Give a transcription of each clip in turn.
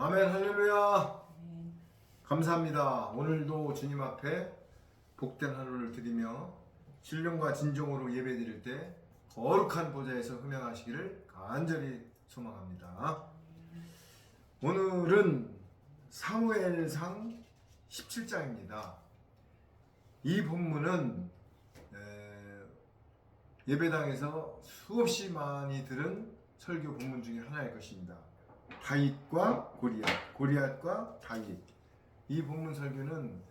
아멘 할렐루야. 감사합니다. 오늘도 주님 앞에 복된 하루를 드리며 신령과 진정으로 예배드릴 때 거룩한 보좌에서 흠양하시기를 간절히 소망합니다. 오늘은 사무엘상 17장입니다. 이 본문은 예배당에서 수없이 많이 들은 설교 본문 중에 하나일 것입니다. 다윗과 고리앗, 고리앗과 다윗. 이 본문 설교는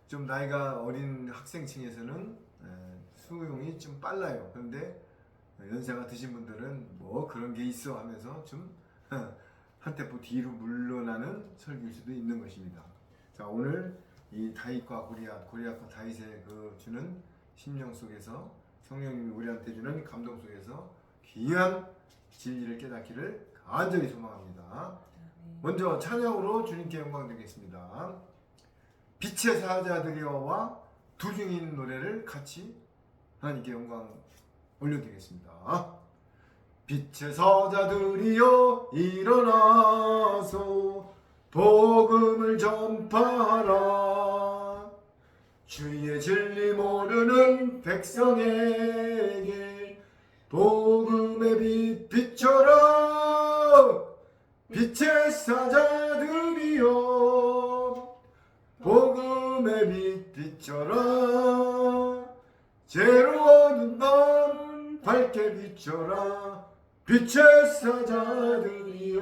좀 나이가 어린 학생층에서는 수용이 좀 빨라요. 그런데 연세가 드신 분들은 뭐 그런 게 있어 하면서 좀 한 템포 뒤로 물러나는 설교일 수도 있는 것입니다. 자, 오늘 이 다윗과 고리앗, 고리앗과 다윗의 그 주는 심령 속에서 성령님이 우리한테 주는 감동 속에서 귀한 진리를 깨닫기를 간절히 소망합니다. 먼저 찬양으로 주님께 영광 드리겠습니다. 빛의 사자들이여와 두 중인 노래를 같이 하나님께 영광 올려드리겠습니다. 빛의 사자들이여 일어나서 복음을 전파하라. 주의 진리 모르는 백성에게 복음의 빛 비춰라. 빛의 사자들이여 복음의 빛 비춰라. 죄로 어두운 밤 밝게 비춰라. 빛의 사자들이여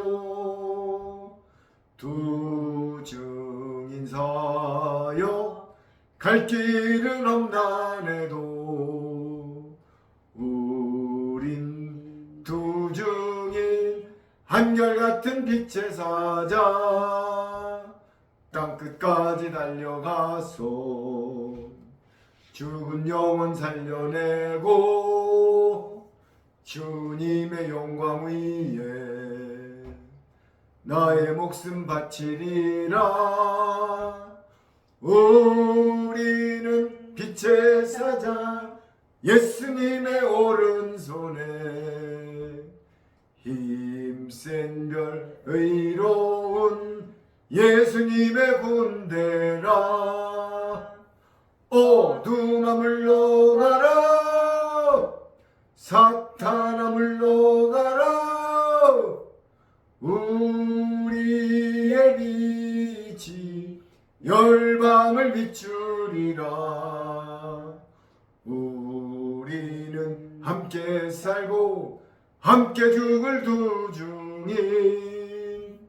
두 증인 사역 갈 길은 험난해도 우린 두 증인 한결같은 빛의 사자 땅끝까지 달려가서 죽은 영혼 살려내고 주님의 영광 위에 나의 목숨 바치리라. 우리는 빛의 사자 예수님의 오른손에 힘센 별 의로운 예수님의 군대라. 어둠아 물러가라. 사탄아 물러가라. 우리의 빛이 열방을 비추리라. 우리는 함께 살고 함께 죽을 두 중인,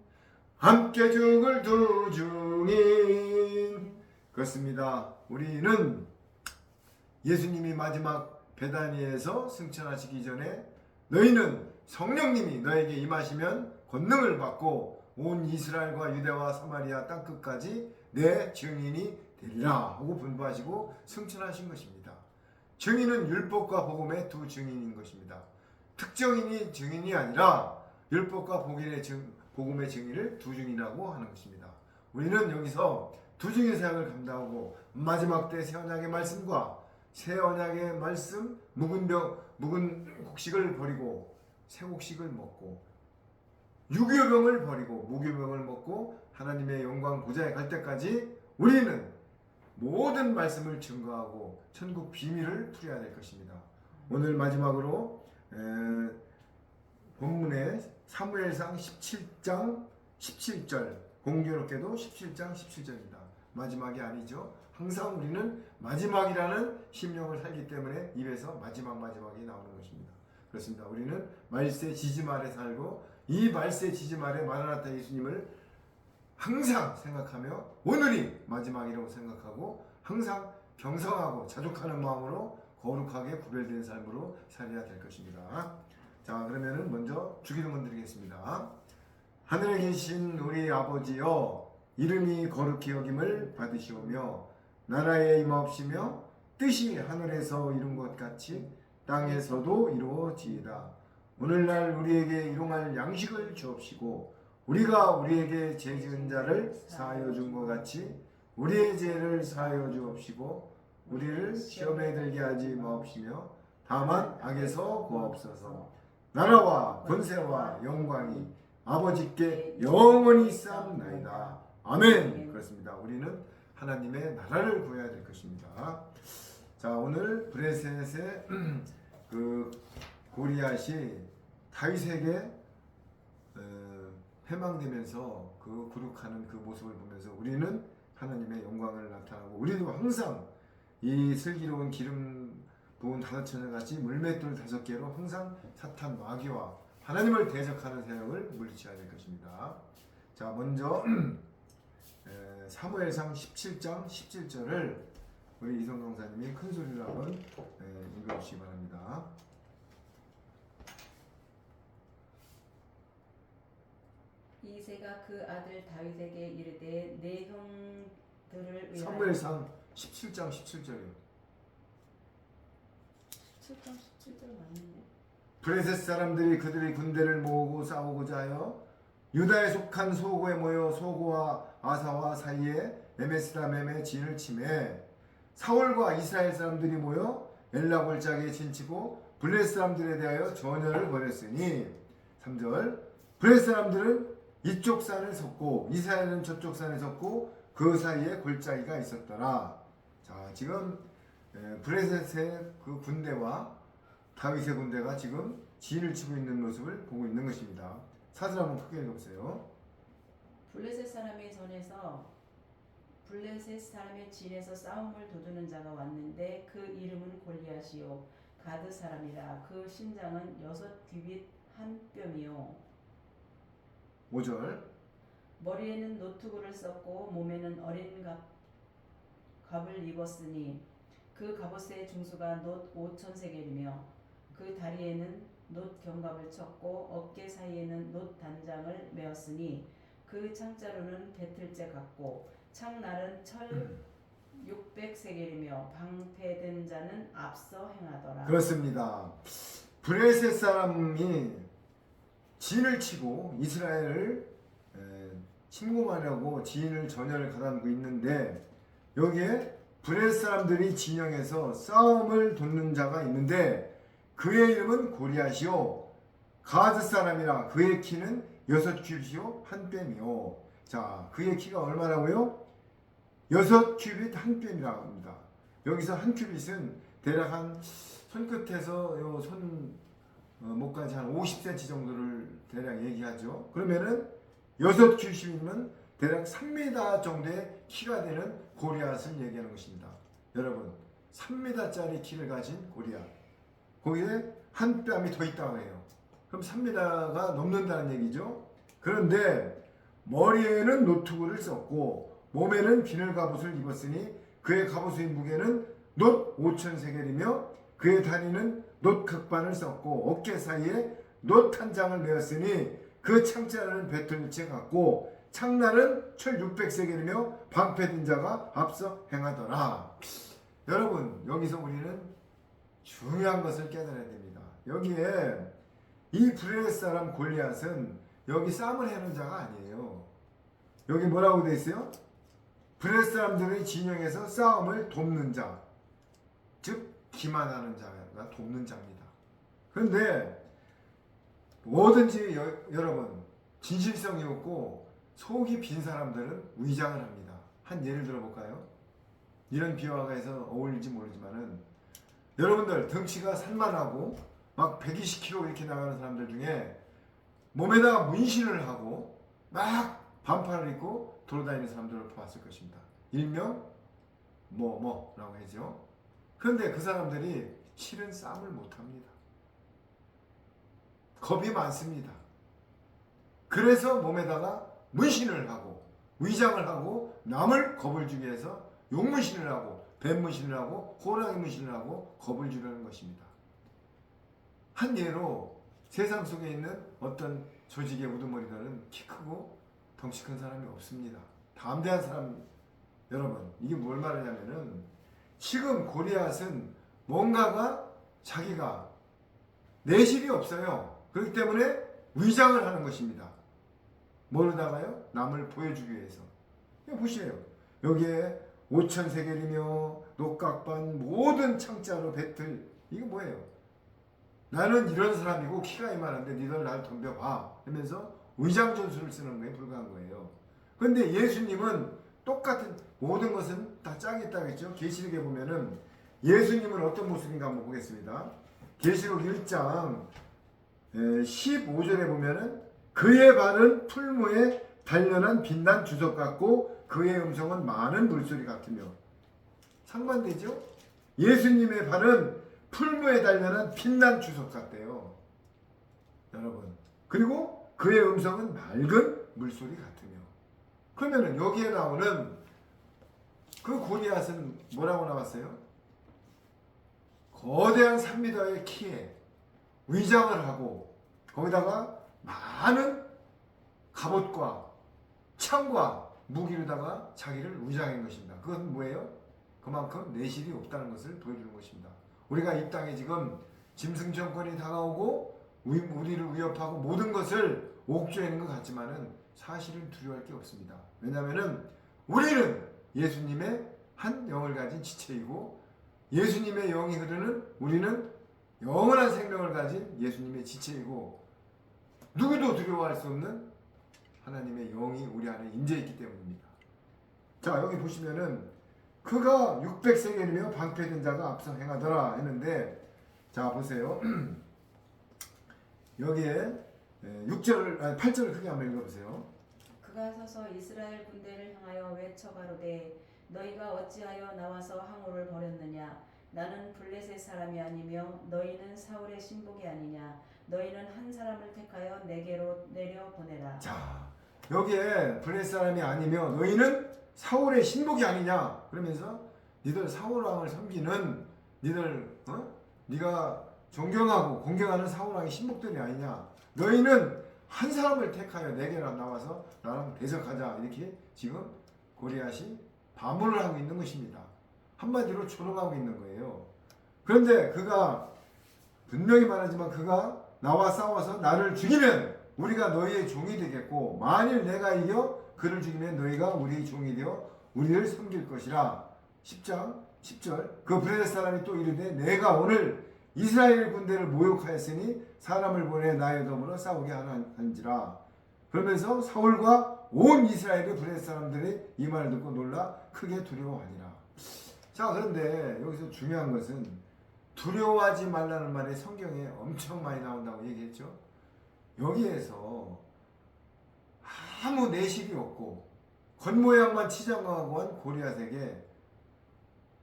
함께 죽을 두 중인. 그렇습니다. 우리는 예수님이 마지막 베다니에서 승천하시기 전에 너희는 성령님이 너에게 임하시면 권능을 받고 온 이스라엘과 유대와 사마리아 땅끝까지 내 증인이 되리라 하고 분부하시고 승천하신 것입니다. 증인은 율법과 복음의 두 증인인 것입니다. 특정인이 증인이 아니라 율법과 복음의 증인을 두 증인이라고 하는 것입니다. 우리는 여기서 두 증인 사역을 감당하고 마지막 때 새 언약의 말씀과 새 언약의 말씀 묵은 곡식을 버리고 새 곡식을 먹고 유교병을 버리고 무교병을 먹고 하나님의 영광 보좌에 갈 때까지 우리는 모든 말씀을 증거하고 천국 비밀을 풀어야 될 것입니다. 오늘 마지막으로 본문의 사무엘상 17장 17절, 공교롭게도 17장 17절입니다. 마지막이 아니죠. 항상 우리는 마지막이라는 심령을 살기 때문에 입에서 마지막이 나오는 것입니다. 그렇습니다. 우리는 말세 지짐 아래 살고 이 말세 지짐 아래 마라나타 예수님을 항상 생각하며 오늘이 마지막이라고 생각하고 항상 경성하고 자족하는 마음으로 거룩하게 구별된 삶으로 살아야 될 것입니다. 자, 그러면은 먼저 주기도문 드리겠습니다. 하늘에 계신 우리 아버지여, 이름이 거룩히 여김을 받으시오며 나라에 임하옵시며 뜻이 하늘에서 이룬 것 같이 땅에서도 이루어지이다. 오늘날 우리에게 일용할 양식을 주옵시고 우리가 우리에게 죄 지은 자를 사하여 준 것 같이 우리의 죄를 사하여 주옵시고 우리를 시험에 들게 하지 마옵시며 다만 악에서 구하옵소서. 나라와 권세와 영광이 아버지께 영원히 쌓나이다. 아멘. 그렇습니다. 우리는 하나님의 나라를 구해야 될 것입니다. 자, 오늘 브레셋의 그 고리앗이 다윗에게 패망되면서 그 굴욕하는 그 모습을 보면서 우리는 하나님의 영광을 나타나고, 우리도 항상 이 슬기로운 기름 부은 5처녀 같이 물맷돌 5개로 항상 사탄 마귀와 하나님을 대적하는 세력을 물리쳐야 될 것입니다. 자, 먼저 사무엘상 17장 17절을 우리 이성 강사님이 큰 소리로 한번 읽어주시기 바랍니다. 이새가 그 아들 다윗에게 이르되 내 형들을 위하여. 사무엘상 17장 17절이요. 17장 17절 맞는데? 브레셋 사람들이 그들의 군대를 모으고 싸우고자 하여 유다에 속한 소고에 모여 소고와 아사와 사이에 에메스다멤의 진을 치매 사울과 이스라엘 사람들이 모여 엘라 골짜기에 진치고 블레셋 사람들에 대하여 전열을 벌였으니 3절 블레셋 사람들은 이쪽 산에 섰고 이스라엘은 저쪽 산에 섰고 그 사이에 골짜기가 있었더라. 자, 지금 브레셋의 그 군대와 다윗의 군대가 지금 진을 치고 있는 모습을 보고 있는 것입니다. 사슬 한번 크게 읽어보세요. 블레셋 사람의 진에서 싸움을 도두는 자가 왔는데 그 이름은 골리앗이요 가드 사람이라. 그 신장은 6규빗 한 뼘이요 5절 머리에는 노트구를 썼고 몸에는 어린 갑을 입었으니 그 갑옷의 중수가 놋 5,000세겔이며 그 다리에는 놋 견갑을 쳤고 어깨 사이에는 놋 단장을 메었으니 그 창자루는 배틀째 같고 창날은 철 600세겔이며 방패된 자는 앞서 행하더라. 그렇습니다. 브레셋 사람이 진을 치고 이스라엘을 침공하려고 진을 전열을 가다듬고 있는데 여기에 브레셋 사람들이 진영에서 싸움을 돕는 자가 있는데 그의 이름은 고리앗이요 가드 사람이라. 그의 키는 6규빗이요 한 뼘이요. 자, 그의 키가 얼마라고요? 6규빗 한 뼘이라고 합니다. 여기서 한 규빗은 대략 한 손끝에서 요 목까지 한 50cm 정도를 대략 얘기하죠. 그러면은 6규빗이면 대략 3m 정도의 키가 되는 고리앗을 얘기하는 것입니다. 여러분, 3m짜리 키를 가진 고리앗, 거기에 한 뺨이 더 있다고 해요. 그럼 3m가 넘는다는 얘기죠. 그런데 머리에는 노트구를 썼고 몸에는 비늘 갑옷을 입었으니 그의 갑옷의 무게는 놋 5,000세겔이며 그의 다리는 놋 극반을 썼고 어깨 사이에 놋 한 장을 메었으니 그 창자는 배틀채 같고 창날은 철 600세겔이며 방패든 자가 앞서 행하더라. 여러분, 여기서 우리는 중요한 것을 깨달아야 됩니다. 여기에 이 브레셋 사람 골리앗은 여기 싸움을 하는 자가 아니에요. 여기 뭐라고 되어 있어요? 브레셋 사람들의 진영에서 싸움을 돕는 자, 즉 기만하는 자가 돕는 자입니다. 그런데 뭐든지 여러분 진실성이 없고 속이 빈 사람들은 위장을 합니다. 한 예를 들어볼까요? 이런 비유가 해서 어울릴지 모르지만은 여러분들 덩치가 산만하고 막 120kg 이렇게 나가는 사람들 중에 몸에다가 문신을 하고 막 반팔을 입고 돌아다니는 사람들을 봤을 것입니다. 일명 뭐뭐라고 하죠. 그런데 그 사람들이 실은 싸움을 못합니다. 겁이 많습니다. 그래서 몸에다가 문신을 하고 위장을 하고 남을 겁을 주기 위해서 용문신을 하고 뱀문신을 하고 호랑이 문신을 하고 겁을 주려는 것입니다. 한 예로 세상 속에 있는 어떤 조직의 우두머리들은 키 크고 덩치 큰 사람이 없습니다. 담대한 사람, 여러분, 이게 뭘 말하냐면은 지금 골리앗은 뭔가가 자기가 내실이 없어요. 그렇기 때문에 위장을 하는 것입니다. 뭐로다가요? 남을 보여주기 위해서. 보시에요. 여기에 5,000세겔이며 녹각반 모든 창자로 배틀, 이게 뭐예요? 나는 이런 사람이고 키가 이만한데 니들 날 덤벼봐 하면서 의장 전술을 쓰는 거에 불과한 거예요. 그런데 예수님은 똑같은 모든 것은 다 짝이 있다고 했죠. 계시록에 보면은 예수님은 어떤 모습인가 한번 보겠습니다. 계시록 1장 15절에 보면은 그의 발은 풀무에 단련한 빛난 주석 같고 그의 음성은 많은 물소리 같으며, 상반되죠? 예수님의 발은 풀무에 단련한 빛난 주석 같대요. 여러분. 그리고 그의 음성은 맑은 물소리 같으며. 그러면은 여기에 나오는 그 골리앗은 뭐라고 나왔어요? 거대한 3m의 키에 위장을 하고 거기다가 많은 갑옷과 창과 무기로다가 자기를 위장한 것입니다. 그건 뭐예요? 그만큼 내실이 없다는 것을 보여주는 것입니다. 우리가 이 땅에 지금 짐승 정권이 다가오고 우리를 위협하고 모든 것을 옥죄하는 것 같지만은 사실은 두려워할 게 없습니다. 왜냐하면은 우리는 예수님의 한 영을 가진 지체이고 예수님의 영이 흐르는 우리는 영원한 생명을 가진 예수님의 지체이고 누구도 두려워할 수 없는 하나님의 영이 우리 안에 임재있기 때문입니다. 자, 여기 보시면은 그가 600세겔이며 방패된 자가 앞서 행하더라 했는데, 자 보세요. 여기에 8절을 크게 한번 읽어보세요. 그가 서서 이스라엘 군대를 향하여 외쳐 가로되 너희가 어찌하여 나와서 항우를 벌였느냐. 나는 블레셋 사람이 아니며 너희는 사울의 신복이 아니냐. 너희는 한 사람을 택하여 내게로 내려 보내라. 자, 여기에 블레셋 사람이 아니며 너희는 사울의 신복이 아니냐. 그러면서 니들 사울 왕을 섬기는 네가 존경하고 공경하는 사울 왕의 신복들이 아니냐. 너희는 한 사람을 택하여 내게로 나와서 나랑 대적하자. 이렇게 지금 골리앗이 반문을 하고 있는 것입니다. 한마디로 조롱하고 있는 거예요. 그런데 그가 분명히 말하지만 그가 나와 싸워서 나를 죽이면 우리가 너희의 종이 되겠고 만일 내가 이겨 그를 죽이면 너희가 우리의 종이 되어 우리를 섬길 것이라. 10장 10절 그 블레셋 사람이 또 이르되 내가 오늘 이스라엘 군대를 모욕하였으니 사람을 보내 나의 더불어 싸우게 하는지라. 그러면서 사울과 온 이스라엘의 블레셋 사람들이 이 말을 듣고 놀라 크게 두려워하니라. 자, 그런데 여기서 중요한 것은 두려워하지 말라는 말이 성경에 엄청 많이 나온다고 얘기했죠. 여기에서 아무 내실이 없고 겉모양만 치장하고 한 골리앗에게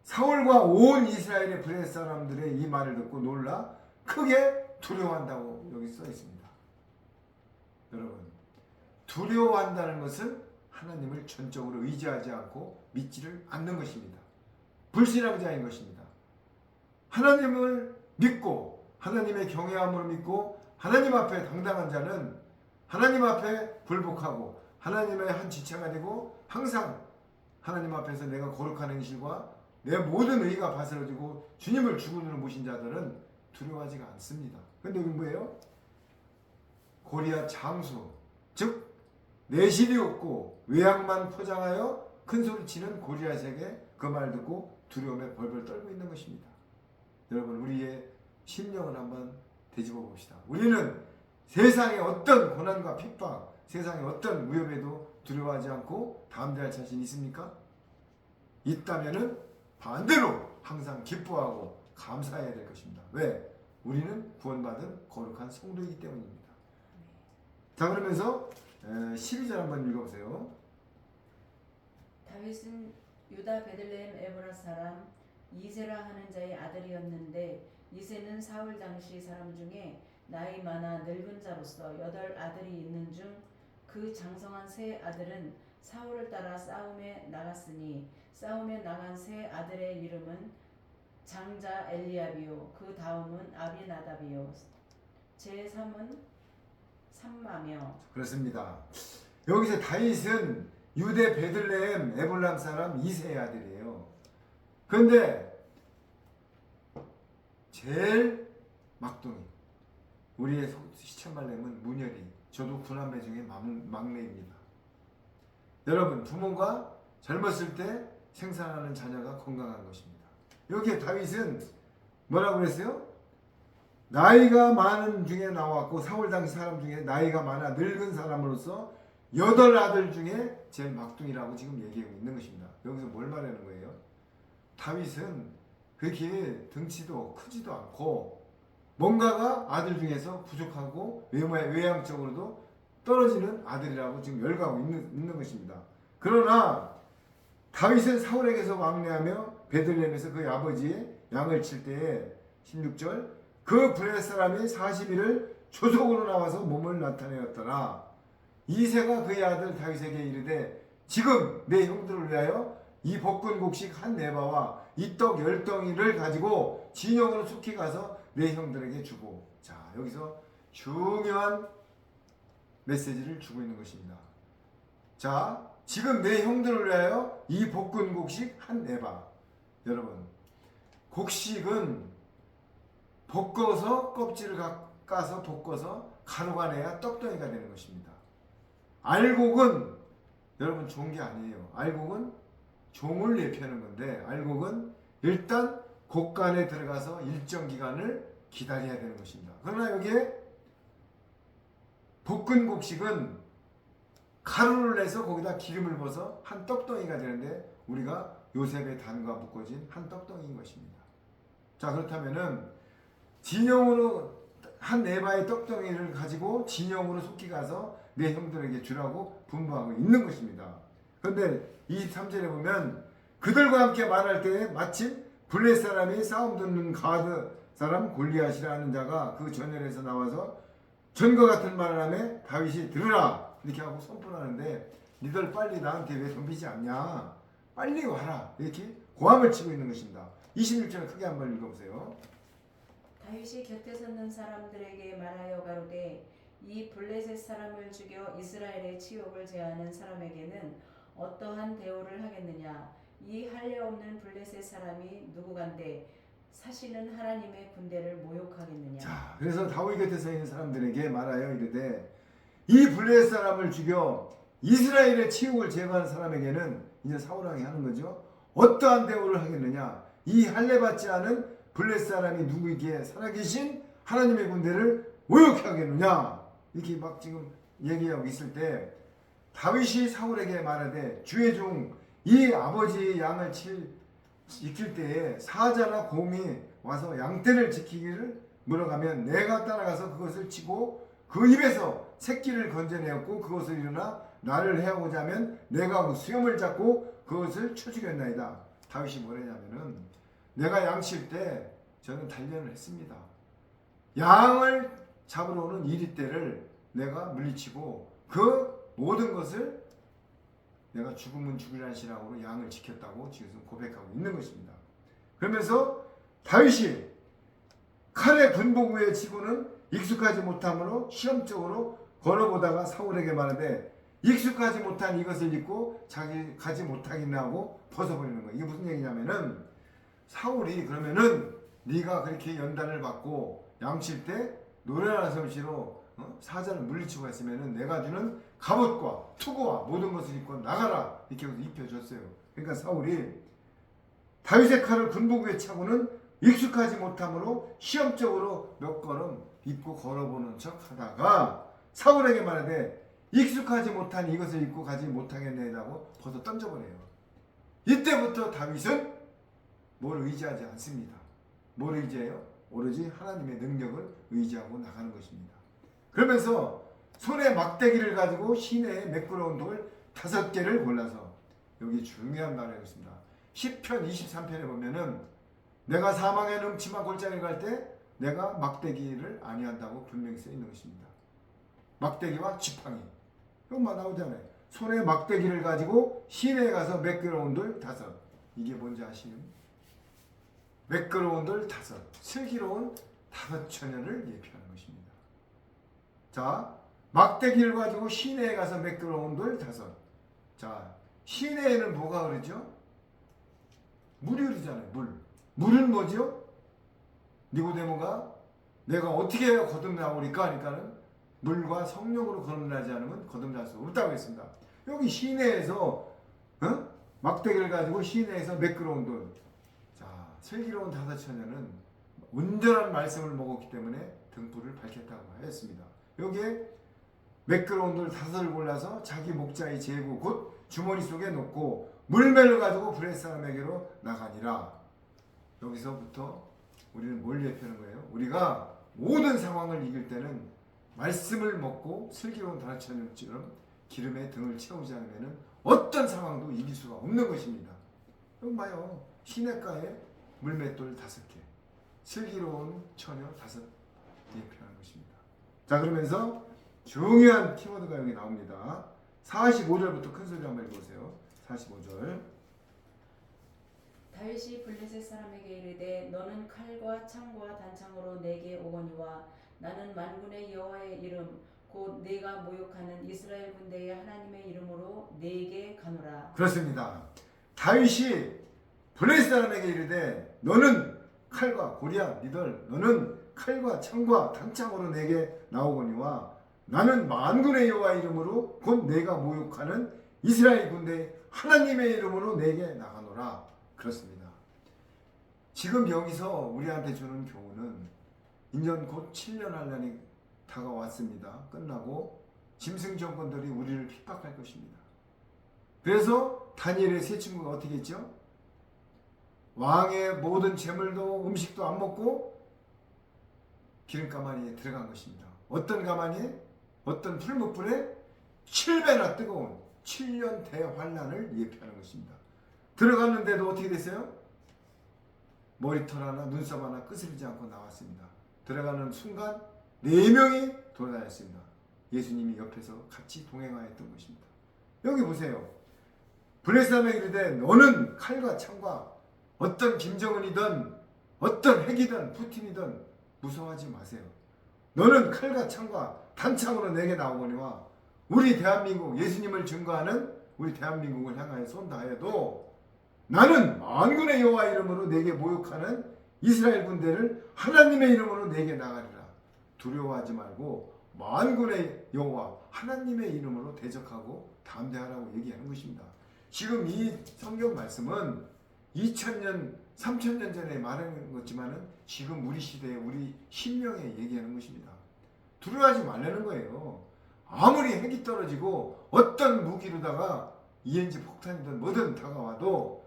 사울과 온 이스라엘의 블레셋 사람들의 이 말을 듣고 놀라 크게 두려워한다고 여기 써 있습니다. 여러분, 두려워한다는 것은 하나님을 전적으로 의지하지 않고 믿지를 않는 것입니다. 불신앙자인 것입니다. 하나님을 믿고 하나님의 경외함으로 믿고 하나님 앞에 당당한 자는 하나님 앞에 불복하고 하나님의 한 지체가 되고 항상 하나님 앞에서 내가 거룩한 행실과 내 모든 의가 바스러지고 주님을 주군으로 모신 자들은 두려워하지가 않습니다. 그런데 여기 뭐예요? 골리앗 장수, 즉 내실이 없고 외양만 포장하여 큰소리치는 골리앗에게 그 말 듣고 두려움에 벌벌 떨고 있는 것입니다. 여러분, 우리의 심령을 한번 되짚어 봅시다. 우리는 세상의 어떤 고난과 핍박, 세상의 어떤 위협에도 두려워하지 않고 담대할 자신 있습니까? 있다면은 반대로 항상 기뻐하고 감사해야 될 것입니다. 왜? 우리는 구원받은 거룩한 성도이기 때문입니다. 자, 그러면서 12절 한번 읽어보세요. 다윗은 유다 베들레헴 에브라 사람 이세라 하는 자의 아들이었는데 이세는 사울 당시 사람 중에 나이 많아 늙은 자로서 8 아들이 있는 중 그 장성한 세 아들은 사울을 따라 싸움에 나갔으니 싸움에 나간 세 아들의 이름은 장자 엘리압이요 그 다음은 아비나답이요 제3은 삼마며. 그렇습니다. 여기서 다윗은 유대 베들레헴 에볼람 사람 이세의 아들이에요. 그런데 제일 막둥이, 우리의 시천말렘은 문열이, 저도 9남매 중에 막내입니다. 여러분, 부모가 젊었을 때 생산하는 자녀가 건강한 것입니다. 여기에 다윗은 뭐라고 그랬어요? 나이가 많은 중에 나왔고 사울 당시 사람 중에 나이가 많아 늙은 사람으로서 8아들 중에 제일 막둥이라고 지금 얘기하고 있는 것입니다. 여기서 뭘 말하는 거예요? 다윗은 그렇게 등치도 크지도 않고 뭔가가 아들 중에서 부족하고 외향적으로도 떨어지는 아들이라고 지금 열거하고 있는 것입니다. 그러나 다윗은 사울에게서 왕래하며 베들레헴에서 그의 아버지의 양을 칠 때에 16절 그 블레셋 사람이 40일을 조속으로 나와서 몸을 나타내었더라. 이새가 그의 아들 다윗에게 이르되 지금 내 형들을 위하여 이 볶은 곡식 한 네바와 이 떡 10덩이를 가지고 진영으로 속히 가서 내 형들에게 주고. 자, 여기서 중요한 메시지를 주고 있는 것입니다. 자, 지금 내 형들을 위하여 이 볶은 곡식 한 네바. 여러분, 곡식은 볶아서 껍질을 까서 볶아서 가루가 내야 떡덩이가 되는 것입니다. 알곡은 여러분 좋은 게 아니에요. 알곡은 종을 예표하는 건데 알곡은 일단 곡간에 들어가서 일정 기간을 기다려야 되는 것입니다. 그러나 여기에 볶은 곡식은 가루를 내서 거기다 기름을 부어서 한 떡덩이가 되는데 우리가 요셉의 단과 묶어진 한 떡덩이인 것입니다. 자, 그렇다면은 진영으로 한 네바의 떡덩이를 가지고 진영으로 속히 가서 내 형들에게 주라고 분부하고 있는 것입니다. 그런데 23절에 보면 그들과 함께 말할 때에 마침 블레셋 사람이 싸움 듣는 가드 사람 골리앗이라는 자가 그 전열에서 나와서 전과 같은 말을 하며 다윗이 들으라 이렇게 하고 선포하는데 니들 빨리 나한테 왜 덤비지 않냐, 빨리 와라, 이렇게 고함을 치고 있는 것입니다. 26절을 크게 한번 읽어보세요. 다윗이 곁에 섰는 사람들에게 말하여 가로되 이 블레셋 사람을 죽여 이스라엘의 치욕을 제하는 사람에게는 어떠한 대우를 하겠느냐. 이 할례 없는 블레셋 사람이 누구간데 사시는 하나님의 군대를 모욕하겠느냐. 자, 그래서 다윗 곁에 서 있는 사람들에게 말하여 이르되 이 블레셋 사람을 죽여 이스라엘의 치욕을 제거하는 사람에게는 이제 사울 왕이 하는 거죠. 어떠한 대우를 하겠느냐. 이 할례 받지 않은 블레셋 사람이 누구에게 살아계신 하나님의 군대를 모욕해 하겠느냐. 이렇게 막 지금 얘기하고 있을 때 다윗이 사울에게 말하되 주의 종 이 아버지 양을 지킬 때에 사자나 곰이 와서 양떼를 지키기를 물어가면 내가 따라가서 그것을 치고 그 입에서 새끼를 건져내었고 그것을 일어나 나를 해하고자 하면 내가 그 수염을 잡고 그것을 쳐 죽였나이다. 다윗이 뭐랬냐면은 내가 양 칠 때 저는 단련을 했습니다. 양을 잡으러 오는 이리떼를 내가 물리치고 그 모든 것을 내가 죽으면 죽으라는 신앙으로 양을 지켰다고 지금 고백하고 있는 것입니다. 그러면서 다윗이 칼의 군복무에 치고는 익숙하지 못함으로 시험적으로 걸어보다가 사울에게 말하되 익숙하지 못한 이것을 입고 자기 가지 못하겠나 하고 벗어버리는 거예요. 이게 무슨 얘기냐면은 사울이 그러면은 네가 그렇게 연단을 받고 양칠 때 노래하는 솜씨로 사자를 물리치고 했으면은 내가 주는 갑옷과 투구와 모든 것을 입고 나가라 이렇게 입혀줬어요. 그러니까 사울이 다윗의 칼을 군복에 차고는 익숙하지 못함으로 시험적으로 몇 걸음 입고 걸어보는 척 하다가 사울에게 말하되 익숙하지 못한 이것을 입고 가지 못하겠네라고 벗어 던져버려요. 이때부터 다윗은 뭘 의지하지 않습니다. 뭘 의지해요? 오로지 하나님의 능력을 의지하고 나가는 것입니다. 그러면서 손에 막대기를 가지고 시내에 매끄러운 돌 5개를 골라서 여기 중요한 말을 하겠습니다. 10편 23편에 보면은 내가 사망의 능치만 골짜기를 갈 때 내가 막대기를 아니한다고 분명히 써 있는 것입니다. 막대기와 지팡이 이것만 나오잖아요. 손에 막대기를 가지고 시내에 가서 매끄러운 돌 5. 이게 뭔지 아시는? 매끄러운 돌 5, 슬기로운 5처녀를 예표하는 것입니다. 자, 막대기를 가지고 시내에 가서 매끄러운 돌 5. 자, 시내에는 뭐가 흐르죠? 물이 흐르잖아요. 물은 뭐죠? 니고데모가 내가 어떻게 해야 거듭나오리까 하니까는 물과 성령으로 거듭나지 않으면 거듭날 수 없다고 했습니다. 여기 시내에서 막대기를 가지고 시내에서 매끄러운 돌. 자, 슬기로운 5처녀는 온전한 말씀을 먹었기 때문에 등불을 밝혔다고 하였습니다. 여기에 매끄러운 돌 5을 골라서 자기 목자의 제구 곧 주머니 속에 넣고 물매를 가지고 브렛 사람에게로 나가니라. 여기서부터 우리는 뭘 예표하는 거예요? 우리가 모든 상황을 이길 때는 말씀을 먹고 슬기로운 다라처럼 기름에 등을 채우지 않으면 어떤 상황도 이길 수가 없는 것입니다. 여기 봐요. 시냇가에 물맷돌 5개, 슬기로운 처녀 5 예표하는 것입니다. 자, 그러면서 중요한 키워드가 여기 나옵니다. 45절부터 큰 소리 한번 읽어보세요. 45절. 다윗이 블레셋 사람에게 이르되 너는 칼과 창과 단창으로 내게 오거니와 나는 만군의 여호와의 이름 곧 내가 모욕하는 이스라엘 군대의 하나님의 이름으로 내게 가노라. 그렇습니다. 다윗이 블레셋 사람에게 이르되 너는 칼과 고리앗 니들 너는 칼과 창과 단창으로 내게 나오거니와 나는 만군의 여호와 이름으로 곧 내가 모욕하는 이스라엘 군대 하나님의 이름으로 내게 나가노라. 그렇습니다. 지금 여기서 우리한테 주는 교훈은 인전 곧 7년 한란이 다가왔습니다. 끝나고 짐승 정권들이 우리를 핍박할 것입니다. 그래서 다니엘의 세 친구가 어떻게 했죠? 왕의 모든 재물도 음식도 안 먹고 기름가마니에 들어간 것입니다. 어떤 가마니에? 어떤 풀무불에 7배나 뜨거운 7년 대환란을 예표하는 것입니다. 들어갔는데도 어떻게 됐어요? 머리털 하나 눈썹 하나 끄스리지 않고 나왔습니다. 들어가는 순간 4명이 돌아다녔습니다. 예수님이 옆에서 같이 동행하였던 것입니다. 여기 보세요. 블레셋에게 이르되 너는 칼과 창과 어떤 김정은이든 어떤 핵이든 푸틴이든 무서워하지 마세요. 너는 칼과 창과 단창으로 내게 나오거니와 우리 대한민국 예수님을 증거하는 우리 대한민국을 향하여 손다하여도 나는 만군의 여호와 이름으로 내게 모욕하는 이스라엘 군대를 하나님의 이름으로 내게 나가리라. 두려워하지 말고 만군의 여호와 하나님의 이름으로 대적하고 담대하라고 얘기하는 것입니다. 지금 이 성경 말씀은 2000년, 3000년 전에 말하는 것지만은 지금 우리 시대에 우리 심령에 얘기하는 것입니다. 두려워하지 말라는 거예요. 아무리 핵이 떨어지고 어떤 무기로다가 ENG 폭탄이든 뭐든 다가와도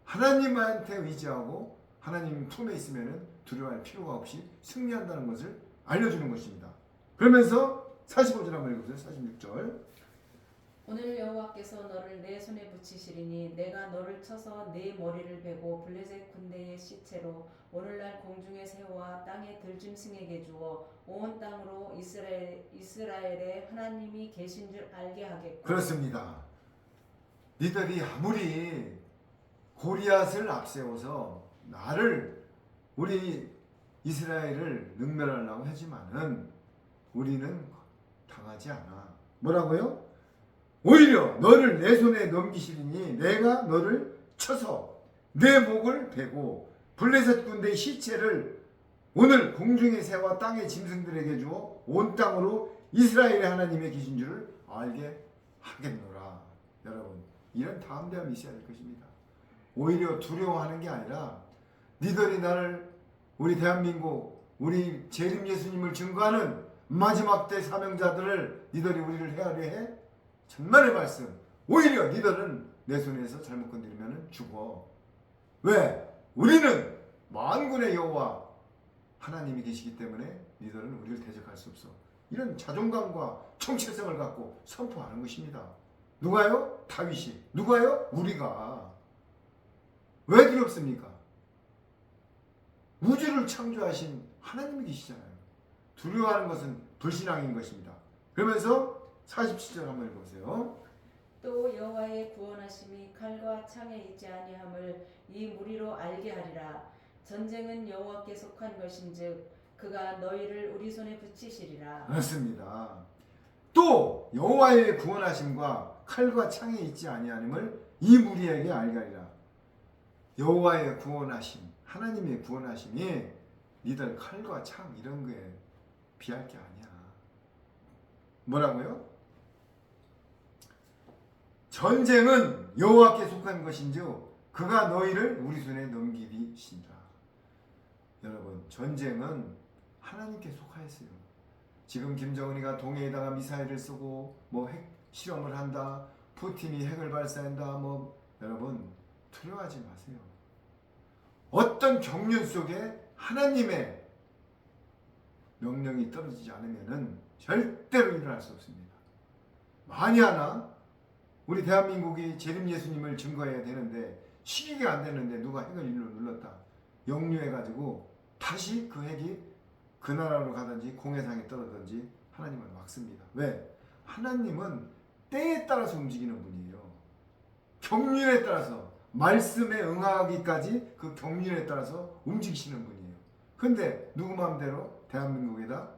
하나님한테 의지하고 하나님 품에 있으면 두려워할 필요가 없이 승리한다는 것을 알려주는 것입니다. 그러면서 45절 한번 읽어보세요. 46절. 오늘 여호와께서 너를 내 손에 붙이시리니 내가 너를 쳐서 네 머리를 베고 블레셋 군대의 시체로 오늘날 공중의 새와 땅의 들짐승에게 주어 온 땅으로 이스라엘의 하나님이 계신 줄 알게 하겠고. 그렇습니다. 니들이 아무리 골리앗을 앞세워서 나를 우리 이스라엘을 능멸하려고 하지만은 우리는 당하지 않아. 뭐라고요? 오히려 너를 내 손에 넘기시리니 내가 너를 쳐서 내 목을 베고 블레셋 군대의 시체를 오늘 공중의 새와 땅의 짐승들에게 주어 온 땅으로 이스라엘의 하나님의 계신 줄을 알게 하겠노라. 여러분, 이런 담대함이 있어야 될 것입니다. 오히려 두려워하는 게 아니라 니들이 나를 우리 대한민국 우리 재림 예수님을 증거하는 마지막 때 사명자들을 니들이 우리를 헤아려 해? 천만의 말씀. 오히려 니들은 내 손에서 잘못 건드리면 죽어. 왜? 우리는 만군의 여호와 하나님이 계시기 때문에 니들은 우리를 대적할 수 없어. 이런 자존감과 정체성을 갖고 선포하는 것입니다. 누가요? 다윗이. 누가요? 우리가. 왜 두렵습니까? 우주를 창조하신 하나님이 계시잖아요. 두려워하는 것은 불신앙인 것입니다. 그러면서 47절 한번 읽어보세요. 또 여호와의 구원하심이 칼과 창에 있지 아니함을 이 무리로 알게 하리라. 전쟁은 여호와께 속한 것인즉 그가 너희를 우리 손에 붙이시리라. 그렇습니다. 또 여호와의 구원하심과 칼과 창에 있지 아니함을 이 무리에게 알게 하리라. 여호와의 구원하심, 하나님의 구원하심이 니들 칼과 창 이런 거에 비할 게 아니야. 뭐라고요? 전쟁은 여호와께 속한 것인즉 그가 너희를 우리 손에 넘기리신다. 여러분, 전쟁은 하나님께 속하였어요. 지금 김정은이가 동해에다가 미사일을 쏘고 뭐 핵 실험을 한다, 푸틴이 핵을 발사한다, 뭐 여러분 두려워하지 마세요. 어떤 경륜 속에 하나님의 명령이 떨어지지 않으면은 절대로 일어날 수 없습니다. 만이 하나 우리 대한민국이 재림 예수님을 증거해야 되는데 시기가 안 되는데 누가 핵을 눌렀다, 역류해가지고 다시 그 핵이 그 나라로 가든지 공해상에 떨어든지 하나님은 막습니다. 왜? 하나님은 때에 따라서 움직이는 분이에요. 경륜에 따라서, 말씀에 응하기까지 그 경륜에 따라서 움직이시는 분이에요. 근데 누구 마음대로 대한민국에다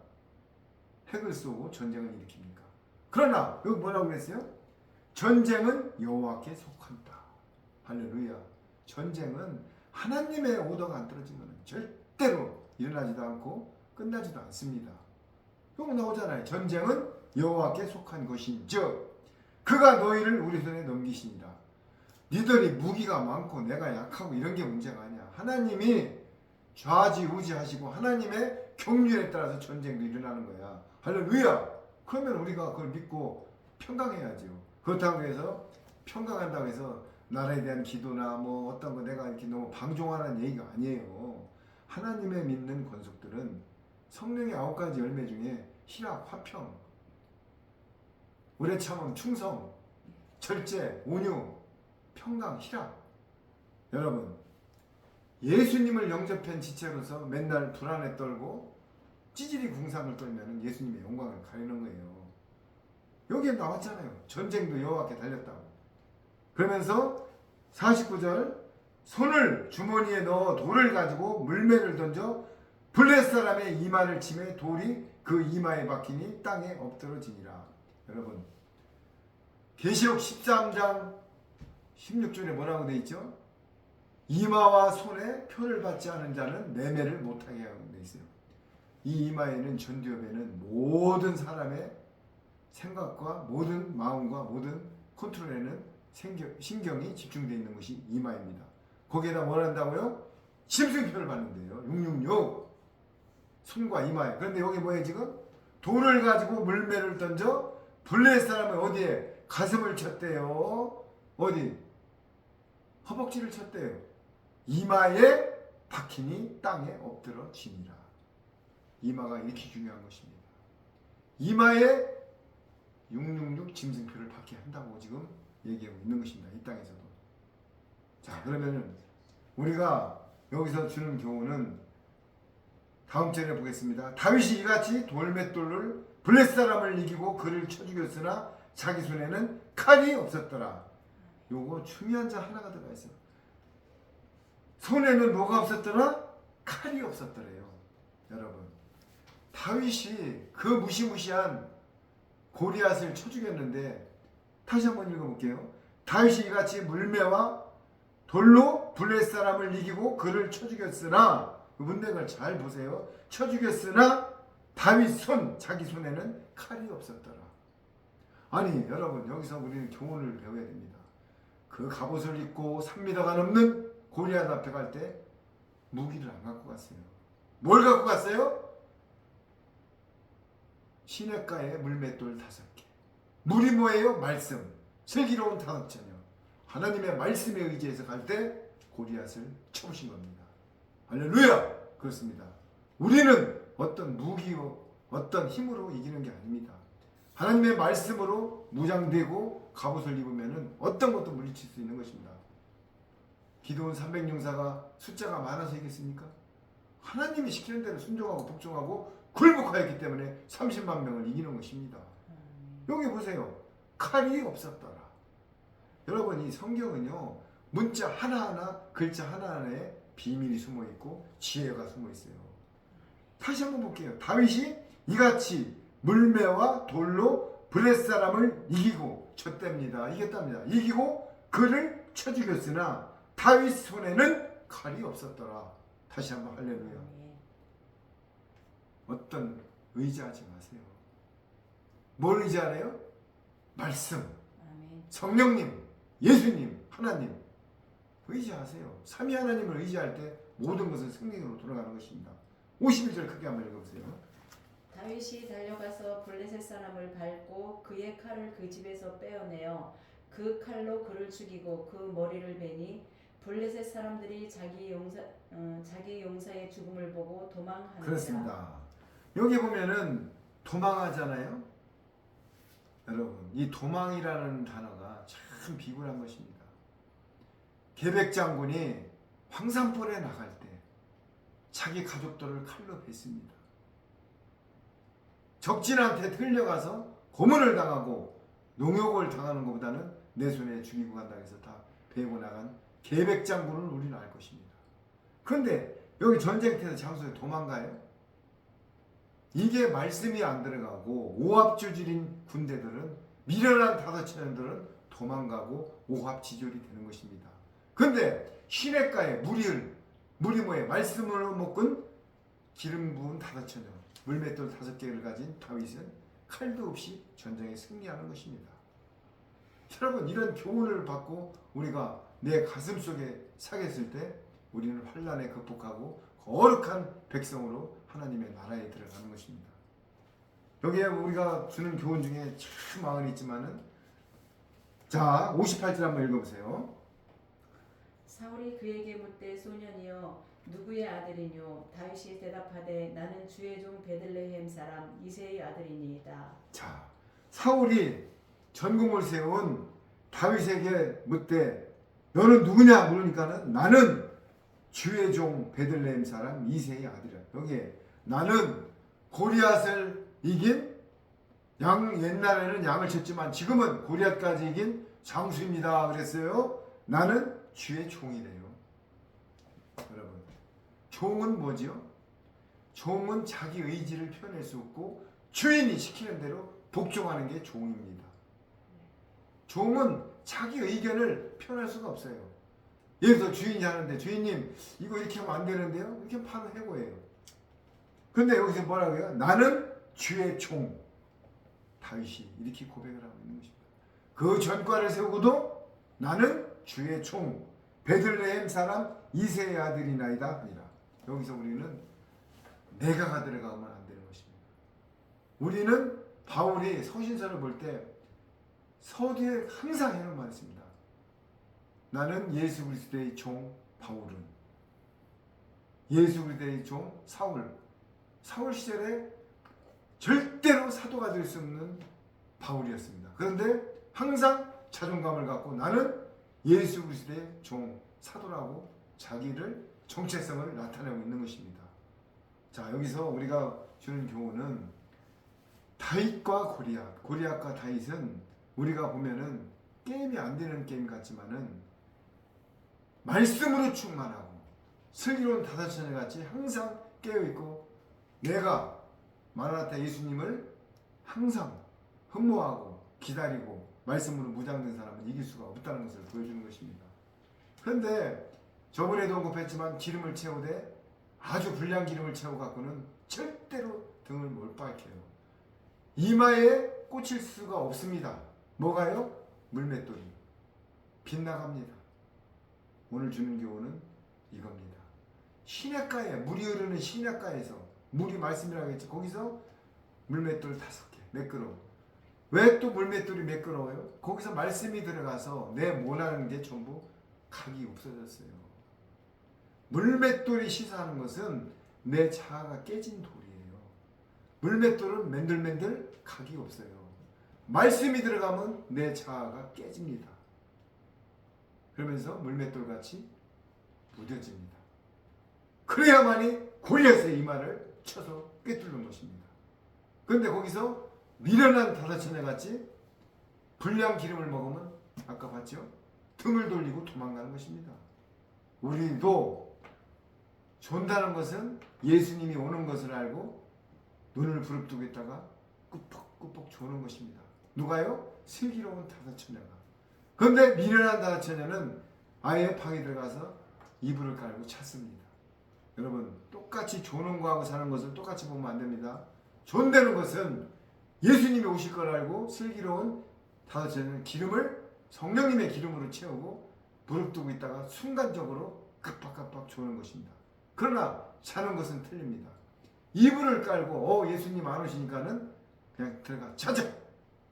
핵을 쏘고 전쟁을 일으킵니까? 그러나 여기 뭐라고 그랬어요? 전쟁은 여호와께 속한다. 할렐루야. 전쟁은 하나님의 오더가 안 떨어지면 절대로 일어나지도 않고 끝나지도 않습니다. 여기 나오잖아요. 전쟁은 여호와께 속한 것인즉 그가 너희를 우리 손에 넘기시니라. 니들이 무기가 많고 내가 약하고 이런 게 문제가 아니야. 하나님이 좌지우지하시고 하나님의 경륜에 따라서 전쟁도 일어나는 거야. 할렐루야. 그러면 우리가 그걸 믿고 평강해야죠. 그렇다고 해서 평강한다고 해서 나라에 대한 기도나 뭐 어떤 거 내가 이렇게 너무 방종하라는 얘기가 아니에요. 하나님의 믿는 권속들은 성령의 9가지 열매 중에 희락, 화평, 오래 참음, 충성, 절제, 온유, 평강, 희락. 여러분, 예수님을 영접한 지체로서 맨날 불안에 떨고 찌질이 궁상을 떨면 예수님의 영광을 가리는 거예요. 여기에 나왔잖아요. 전쟁도 여호와께 달렸다고. 그러면서 49절 손을 주머니에 넣어 돌을 가지고 물매를 던져 블레 사람의 이마를 치매 돌이 그 이마에 박히니 땅에 엎드러지니라. 여러분, 계시록 13장 16절에 뭐라고 되어 있죠? 이마와 손에 표를 받지 않은 자는 매매를 못하게 하고 되어 있어요. 이 이마에는 전두엽에는 모든 사람의 생각과 모든 마음과 모든 컨트롤에는 신경이 집중되어 있는 것이 이마입니다. 거기에다 뭘 한다고요? 심승표를 받는데요. 666 손과 이마에. 그런데 여기 뭐예요 지금? 돌을 가지고 물매를 던져 블레 사람은 어디에? 가슴을 쳤대요. 어디? 허벅지를 쳤대요. 이마에 박히니 땅에 엎드러지니라. 이마가 이렇게 중요한 것입니다. 이마에 666 짐승표를 받게 한다고 지금 얘기하고 있는 것입니다. 이 땅에서도. 자, 그러면은 우리가 여기서 주는 교훈은 다음 절에 보겠습니다. 다윗이 이같이 돌맷돌을 블레 사람을 이기고 그를 쳐 죽였으나 자기 손에는 칼이 없었더라. 요거 중요한 자 하나가 들어가 있어요. 손에는 뭐가 없었더라? 칼이 없었더래요. 여러분, 다윗이 그 무시무시한 고리앗을 쳐 죽였는데, 다시 한번 읽어볼게요. 다윗이 이같이 물매와 돌로 블레 사람을 이기고 그를 쳐 죽였으나, 문맥을 잘 보세요. 쳐 죽였으나 다윗 손, 자기 손에는 칼이 없었더라. 아니 여러분, 여기서 우리는 교훈을 배워야 됩니다. 그 갑옷을 입고 3m가 넘는 고리앗 앞에 갈 때 무기를 안 갖고 갔어요. 뭘 갖고 갔어요? 시냇가에 물맷돌 5개. 물이 뭐예요? 말씀. 슬기로운 5처녀. 하나님의 말씀에 의지해서 갈 때 고리앗을 쳐부신 겁니다. 할렐루야! 그렇습니다. 우리는 어떤 무기요, 어떤 힘으로 이기는 게 아닙니다. 하나님의 말씀으로 무장되고 갑옷을 입으면 어떤 것도 물리칠 수 있는 것입니다. 기도원 300용사가 숫자가 많아서 이겼습니까? 하나님이 시키는 대로 순종하고 복종하고 굴복하였기 때문에 30만 명을 이기는 것입니다. 여기 보세요. 칼이 없었더라. 여러분, 이 성경은요, 문자 하나하나, 글자 하나하나에 비밀이 숨어있고 지혜가 숨어있어요. 다시 한번 볼게요. 다윗이 이같이 물매와 돌로 블레 사람을 이기고 쳤답니다. 이겼답니다. 이기고 그를 쳐 죽였으나 다윗 손에는 칼이 없었더라. 다시 한번 할렐루야. 어떤 의지하지 마세요. 뭘 의지하래요? 말씀, 성령님, 예수님, 하나님 의지하세요. 삼위 하나님을 의지할 때 모든 것은 승리로 돌아가는 것입니다. 51절 크게 한번 읽어보세요. 다윗이 달려가서 블레셋 사람을 밟고 그의 칼을 그 집에서 빼어내어 그 칼로 그를 죽이고 그 머리를 베니 블레셋 사람들이 자기 용사의 죽음을 보고 도망하니라. 그렇습니다. 여기 보면은 도망하잖아요. 여러분, 이 도망이라는 단어가 참 비굴한 것입니다. 계백 장군이 황산벌에 나갈 때 자기 가족들을 칼로 뱄습니다. 적진한테 끌려가서 고문을 당하고 농욕을 당하는 것보다는 내 손에 죽이고 간다고 해서 다 베고 나간 계백 장군을 우리는 알 것입니다. 그런데 여기 전쟁터 장소에 도망가요? 이게 말씀이 안 들어가고 오합지졸인 군대들은 미련한 다섯천년들은 도망가고 오합지졸이 되는 것입니다. 그런데 시냇가에 물이 뭐에 말씀으로 묶은 기름 부은 다섯천년 물맷돌 5개를 가진 다윗은 칼도 없이 전쟁에 승리하는 것입니다. 여러분, 이런 교훈을 받고 우리가 내 가슴 속에 사겠을 때 우리는 환난에 극복하고 거룩한 백성으로 하나님의 나라에 들어가는 것입니다. 여기에 우리가 주는 교훈 중에 참 많이 있지만은, 자 58절 한번 읽어보세요. 사울이 그에게 묻되 소년이여 누구의 아들이뇨? 다윗이 대답하되 나는 주의 종 베들레헴 사람 이새의 아들이니이다. 자, 사울이 전공을 세운 다윗에게 묻되 너는 누구냐 물으니까는 나는 주의 종 베들레헴 사람 이새의 아들이야. 여기에 나는 골리앗을 이긴 옛날에는 양을 쳤지만 지금은 골리앗까지 이긴 장수입니다 그랬어요. 나는 주의 종이래요. 여러분, 종은 뭐지요? 종은 자기 의지를 표현할 수 없고 주인이 시키는 대로 복종하는 게 종입니다. 종은 자기 의견을 표현할 수가 없어요. 예를 들어 주인이 하는데 주인님 이거 이렇게 하면 안 되는데요? 이렇게 바로 해고해요. 근데 여기서 뭐라고 해요? 나는 주의 종 다윗이 이렇게 고백을 하고 있는 것입니다. 그 전과를 세우고도 나는 주의 종 베들레헴 사람 이새의 아들이나이다 하니라. 여기서 우리는 내가가 들어가면 안 되는 것입니다. 우리는 바울이 서신서를 볼 때 서두에 항상 해놓은 말이 있습니다. 나는 예수 그리스도의 종 바울은, 예수 그리스도의 종 사울 시절에 절대로 사도가 될 수 없는 바울이었습니다. 그런데 항상 자존감을 갖고 나는 예수 그리스도의 종 사도라고 자기를 정체성을 나타내고 있는 것입니다. 자, 여기서 우리가 주는 교훈은 다윗과 골리앗과 다윗은 우리가 보면은 게임이 안 되는 게임 같지만은 말씀으로 충만하고 슬기로운 다섯천녀 같이 항상 깨어있고 내가 마라나타 예수님을 항상 흠모하고 기다리고 말씀으로 무장된 사람은 이길 수가 없다는 것을 보여주는 것입니다. 그런데 저번에도 언급했지만 기름을 채우되 아주 불량 기름을 채워 갖고는 절대로 등을 못 밝혀요. 이마에 꽂힐 수가 없습니다. 뭐가요? 물맷돌이 빗나갑니다. 오늘 주는 교훈은 이겁니다. 시냇가에 물이 흐르는 시냇가에서 물이 말씀이라고 했지 거기서 물맷돌 5개 매끄러워. 왜 또 물맷돌이 매끄러워요? 거기서 말씀이 들어가서 내 원하는 게 전부 각이 없어졌어요. 물맷돌이 시사하는 것은 내 자아가 깨진 돌이에요. 물맷돌은 맨들맨들 각이 없어요. 말씀이 들어가면 내 자아가 깨집니다. 그러면서 물맷돌같이 무뎌집니다. 그래야만이 골리앗의 이마를 쳐서 꿰뚫는 것입니다. 그런데 거기서 미련한 다섯천녀 같이 불량 기름을 먹으면 아까 봤죠? 등을 돌리고 도망가는 것입니다. 우리도 존다는 것은 예수님이 오는 것을 알고 눈을 부릅뜨고 있다가 꾸벅꾸벅 조는 것입니다. 누가요? 슬기로운 다섯천녀가. 그런데 미련한 다섯천녀는 아예 방에 들어가서 이불을 깔고 찼습니다. 여러분, 똑같이 조는 거하고 사는 것을 똑같이 보면 안 됩니다. 존대는 것은 예수님이 오실 걸 알고 슬기로운 다섯천녀는 성령님의 기름으로 채우고 부릅뜨고 있다가 순간적으로 깜빡깜빡 조는 것입니다. 그러나 자는 것은 틀립니다. 이불을 깔고 예수님 안 오시니까는 그냥 들어가 자자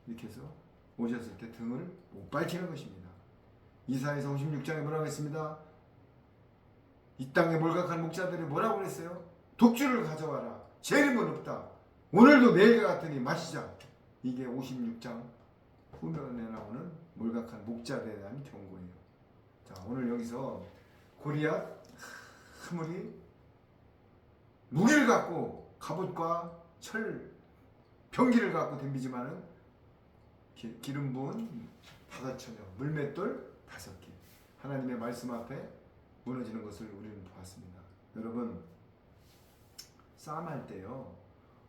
이렇게 해서 오셨을 때 등을 못 밝히는 것입니다. 이사야서 56장에 뭐라고 했습니다. 이 땅에 몰각한 목자들이 뭐라고 그랬어요? 독주를 가져와라. 재림은 없다. 오늘도 내일과 같으니 마시자. 이게 56장 후면에 나오는 몰각한 목자들에 대한 경고예요. 자, 오늘 여기서 골리앗 아무리 무기를 갖고 갑옷과 철 병기를 갖고 덤비지만은 기름 부은 5처녀 물맷돌 5개 하나님의 말씀 앞에 무너지는 것을 우리는 보았습니다. 여러분 싸움할 때요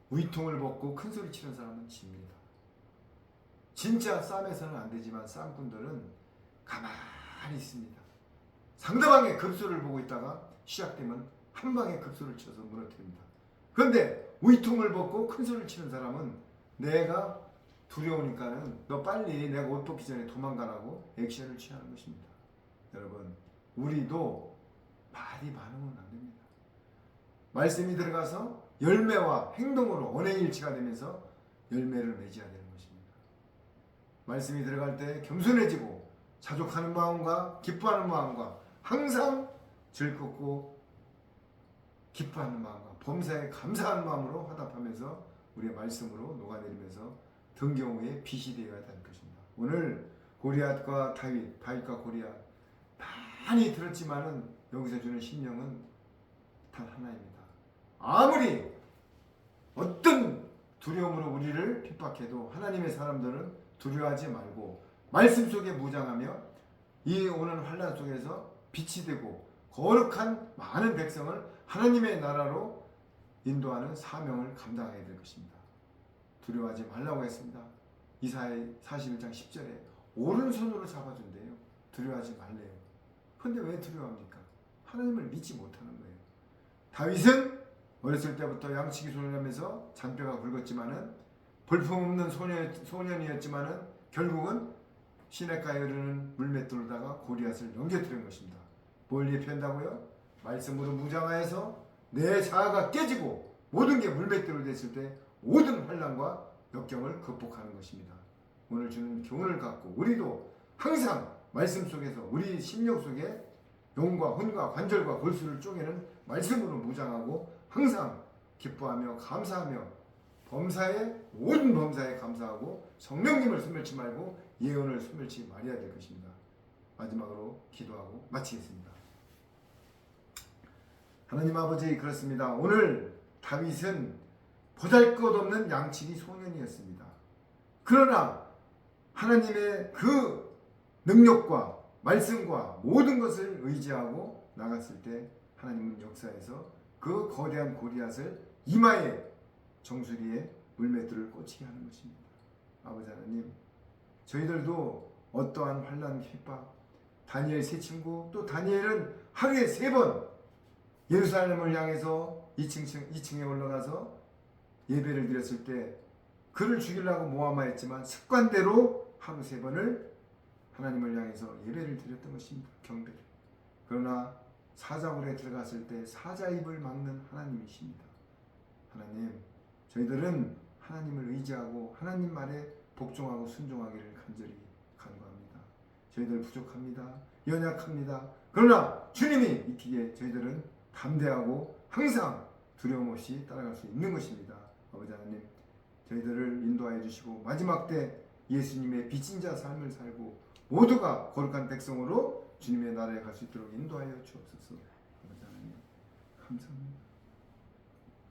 위통을 벗고 큰 소리 치는 사람은 집니다. 진짜 싸움에서는 안 되지만 싸움꾼들은 가만히 있습니다. 상대방의 급소를 보고 있다가 시작되면 한 방에 급소를 쳐서 무너뜨립니다. 그런데 위통을 벗고 큰 소리를 치는 사람은 내가 두려우니까는 너 빨리 내가 옷 벗기 전에 도망가라고 액션을 취하는 것입니다. 여러분 우리도 말이 많으면 안 됩니다. 말씀이 들어가서 열매와 행동으로 언행일치가 되면서 열매를 맺어야 되는 것입니다. 말씀이 들어갈 때 겸손해지고 자족하는 마음과 기뻐하는 마음과 항상 즐겁고 기뻐하는 마음과 범사에 감사하는 마음으로 화답하면서 우리의 말씀으로 녹아내리면서 등경우에 빛이 되어야 될 것입니다. 오늘 고리앗과 다윗과 고리앗 많이 들었지만은 여기서 주는 심령은 단 하나입니다. 아무리 어떤 두려움으로 우리를 핍박해도 하나님의 사람들은 두려워하지 말고 말씀 속에 무장하며 이 오는 환난 속에서 빛이 되고 거룩한 많은 백성을 하나님의 나라로 인도하는 사명을 감당해야 될 것입니다. 두려워하지 말라고 했습니다. 이사야 41장 10절에 오른손으로 잡아준대요. 두려워하지 말래요. 그런데 왜 두려워합니까? 하나님을 믿지 못하는 거예요. 다윗은 어렸을 때부터 양치기 소년하면서 잔뼈가 굵었지만은 볼품없는 소년이었지만은 결국은 시냇가에 흐르는 물맷돌로다가 고리앗을 넘겨뜨린 것입니다. 뭘 예표한다고요? 말씀으로 무장하여서 내 자아가 깨지고 모든 게 물맷돌로 됐을 때 모든 환난과 역경을 극복하는 것입니다. 오늘 주는 교훈을 갖고 우리도 항상 말씀 속에서 우리 심령 속에 영과 혼과 관절과 골수를 쪼개는 말씀으로 무장하고 항상 기뻐하며 감사하며 모든 범사에 감사하고 성령님을 소멸치 말고 예언을 소멸치 말아야 될 것입니다. 마지막으로 기도하고 마치겠습니다. 하나님 아버지 그렇습니다. 오늘 다윗은 보잘것없는 양치기 소년이었습니다. 그러나 하나님의 그 능력과 말씀과 모든 것을 의지하고 나갔을 때 하나님은 역사에서 그 거대한 고리앗을 이마에 정수리에 물맷돌을 꽂히게 하는 것입니다. 아버지 하나님 저희들도 어떠한 환난 핍박 다니엘 세 친구 또 다니엘은 하루에 3번 예루살렘을 향해서 2층에 올라가서 예배를 드렸을 때 그를 죽이려고 모함하였지만 습관대로 하루 3번을 하나님을 향해서 예배를 드렸던 것입니다. 경배를. 그러나 사자굴에 들어갔을 때 사자 입을 막는 하나님이십니다. 하나님 저희들은 하나님을 의지하고 하나님 말에 복종하고 순종하기를 간절히 간구합니다. 저희들 부족합니다. 연약합니다. 그러나 주님이 있기에 저희들은 담대하고 항상 두려움 없이 따라갈 수 있는 것입니다. 아버지 하나님 저희들을 인도하여 주시고 마지막 때 예수님의 빚진 자 삶을 살고 모두가 거룩한 백성으로 주님의 나라에 갈 수 있도록 인도하여 주옵소서. 아버지 하나님 감사합니다.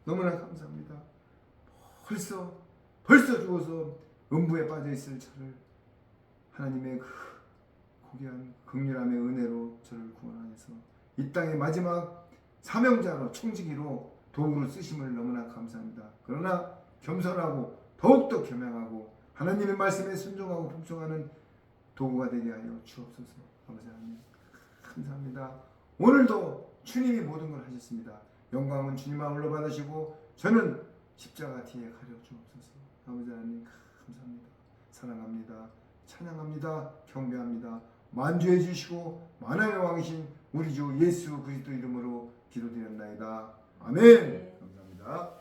너무나 감사합니다. 벌써 죽어서 음부에 빠져 있을 저를 하나님의 그 고귀한 긍휼함의 은혜로 저를 구원하여서 이 땅의 마지막 사명자로 청지기로 도구로 쓰심을 너무나 감사합니다. 그러나 겸손하고 더욱더 겸양하고 하나님의 말씀에 순종하고 복종하는 도구가 되게 하여 주옵소서. 아버지 하나님 감사합니다. 오늘도 주님이 모든 걸 하셨습니다. 영광은 주님만 올라받으시고 저는 십자가 뒤에 가려 주옵소서. 아버지 하나님 감사합니다. 사랑합니다. 찬양합니다. 경배합니다. 만주해 주시고 만왕의 왕이신 우리 주 예수 그리스도 이름으로 기도드렸나이다. 아멘. 네. 감사합니다.